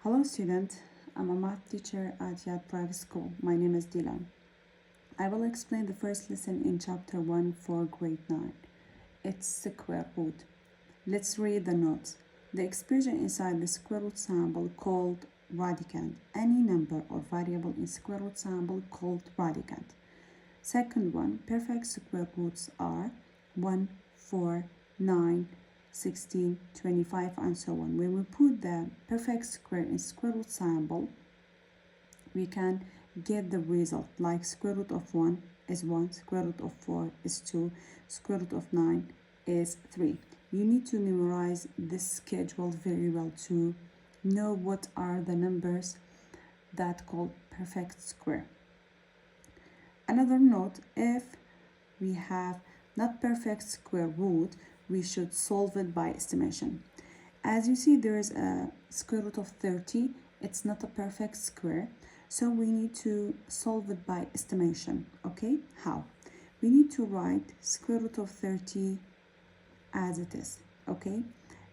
Hello student, I'm a math teacher at Yad Private School. My name is T.Dilan. I will explain the first lesson in chapter 1 for grade 9. It's square root. Let's read the notes. The expression inside the square root sample called radicand. Any number or variable in square root sample called radicand. Second one, perfect square roots are 1, 4, 9, 16, 25, and so on. When we put the perfect square in square root sample, we can get the result like square root of 1 is 1, square root of 4 is 2, square root of 9 is 3. You need to memorize this schedule very well to know what are the numbers that called perfect square. Another note, if we have not perfect square root, we should solve it by estimation. As you see, there is a square root of 30. It's not a perfect square, so we need to solve it by estimation. Okay, how? We need to write square root of 30 as it is. Okay,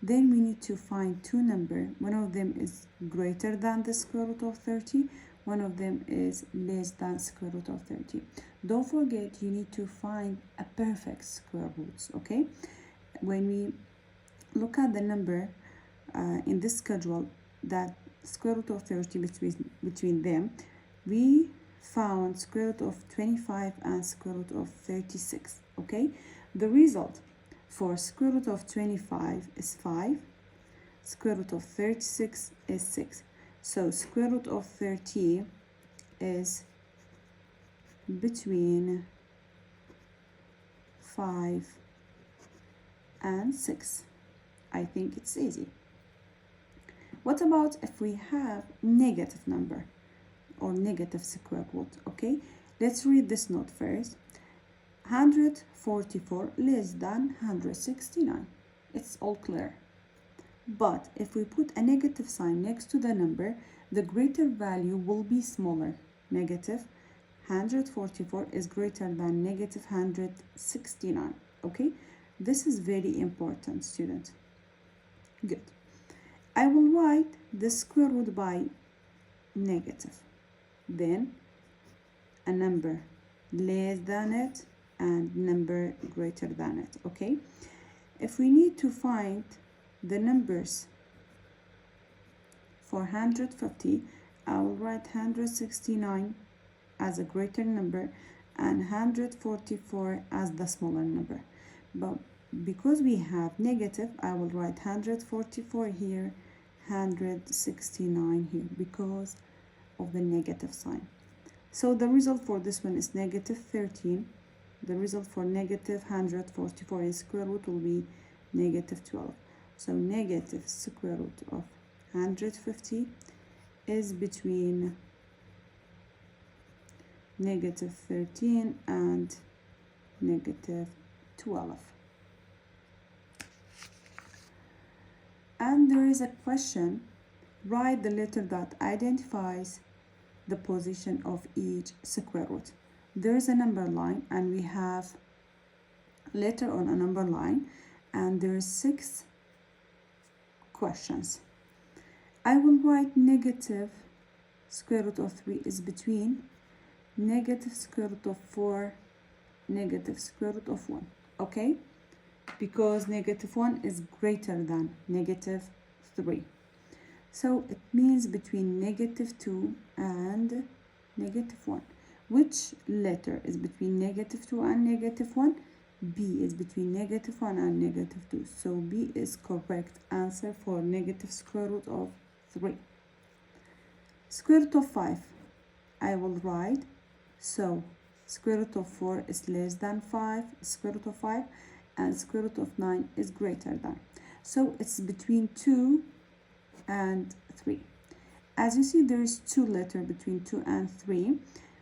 then we need to find two numbers. One of them is greater than the square root of 30. One of them is less than square root of 30. Don't forget, you need to find a perfect square roots. Okay, when we look at the number in this schedule, that square root of 30 between them, we found square root of 25 and square root of 36. Okay, the result for square root of 25 is 5, square root of 36 is 6. So square root of 30 is between 5 and 6. I think it's easy. What about if we have negative number or negative square root? Okay, let's read this note first. 144 less than 169. It's all clear. But if we put a negative sign next to the number, the greater value will be smaller. Negative 144 is greater than negative 169. Okay, this is very important, student. Good. I will write the square root by negative, then a number less than it and number greater than it. Okay, if we need to find the numbers for 150, I will write 169 as a greater number and 144 as the smaller number. But because we have negative, I will write 144 here, 169 here because of the negative sign. So the result for this one is negative 13. The result for negative 144 in square root will be negative 12. So negative square root of 150 is between negative 13 and negative 12. And there is a question. Write the letter that identifies the position of each square root. There is a number line and we have letter on a number line and there is 6 questions. I will write negative square root of 3 is between negative square root of 4, negative square root of 1. Okay, because negative 1 is greater than negative 3. So it means between negative 2 and negative 1. Which letter is between negative 2 and negative 1? B is between negative 1 and negative 2. So B is correct answer for negative square root of 3. Square root of 5, I will write. So square root of 4 is less than 5, square root of 5, and square root of 9 is greater than. So it's between 2 and 3. As you see, there is 2 letters between 2 and 3.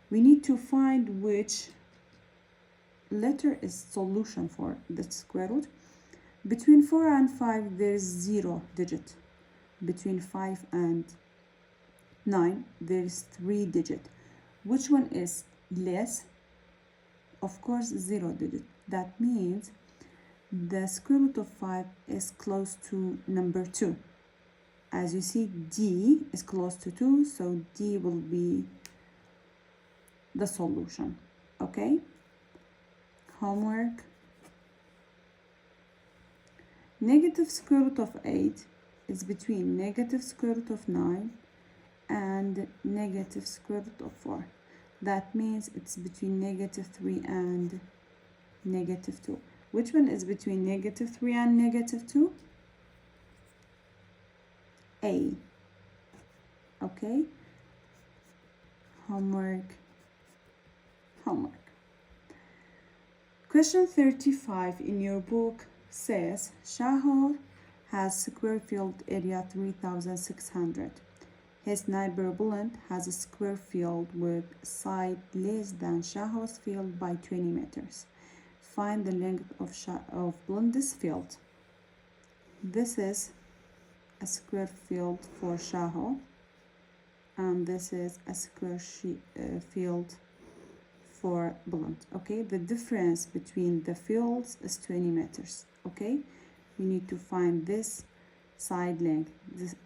We need to find which letter is solution for the square root. Between 4 and 5, there is 0 digit. Between 5 and 9, there is 3 digit. Which one is less? Of course, 0 digit. That means the square root of 5 is close to number 2. As you see, D is close to 2, so D will be the solution. Okay? Homework. Negative square root of 8 is between negative square root of 9 and negative square root of 4. That means it's between negative 3 and negative 2. Which one is between negative 3 and negative 2? A. Okay? Homework. Question 35 in your book says Shahor has square field area 3600. His neighbor Buland has a square field with side less than Shahor's field by 20 meters. Find the length of Buland's field. This is a square field for Shahor, and this is a square field for Buland. Okay, the difference between the fields is 20 meters. Okay, we need to find this side length.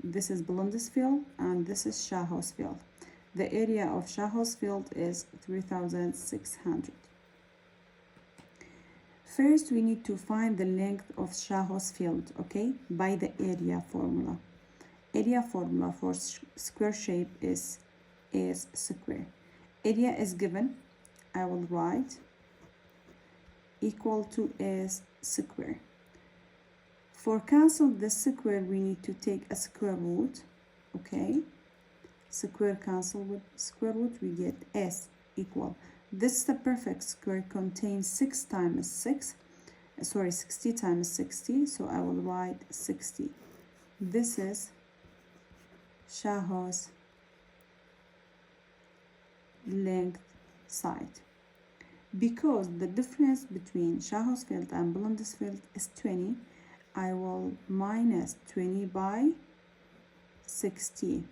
This is Buland's field and this is Shahor's field. The area of Shahor's field is 3600. First, we need to find the length of Shahor's field, okay, by the area formula. Area formula for square shape is square. Area is given. I will write equal to S square. For cancel this square, we need to take a square root, okay? Square cancel with square root, we get S equal. This is the perfect square, contains 60 times 60, so I will write 60. This is Shahor's length side. Because the difference between Shahor's field and Buland's field is 20, I will minus 20 by 60.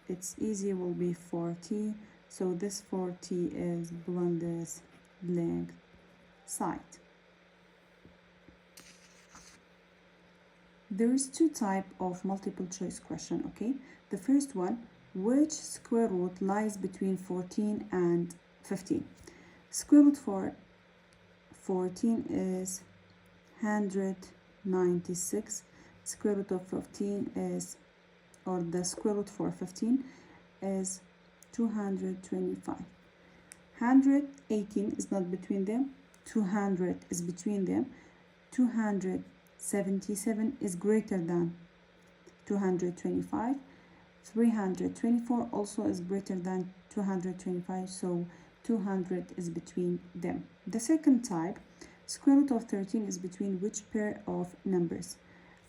It's easy, will be 40. So this 40 is Buland's length side. There is two types of multiple choice question, okay? The first one, which square root lies between 14 and 15? Square root for 14 is 196. Square root of 15 is, or the square root for 15 is 225. 118 is not between them. 200 is between them. 277 is greater than 225. 324 also is greater than 225, so 200 is between them. The second type, square root of 13 is between which pair of numbers?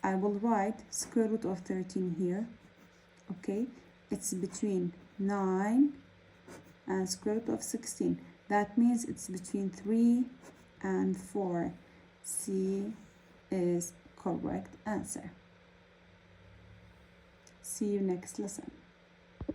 I will write square root of 13 here, okay? It's between 9 and square root of 16. That means it's between 3 and 4. C is correct answer. See you next lesson.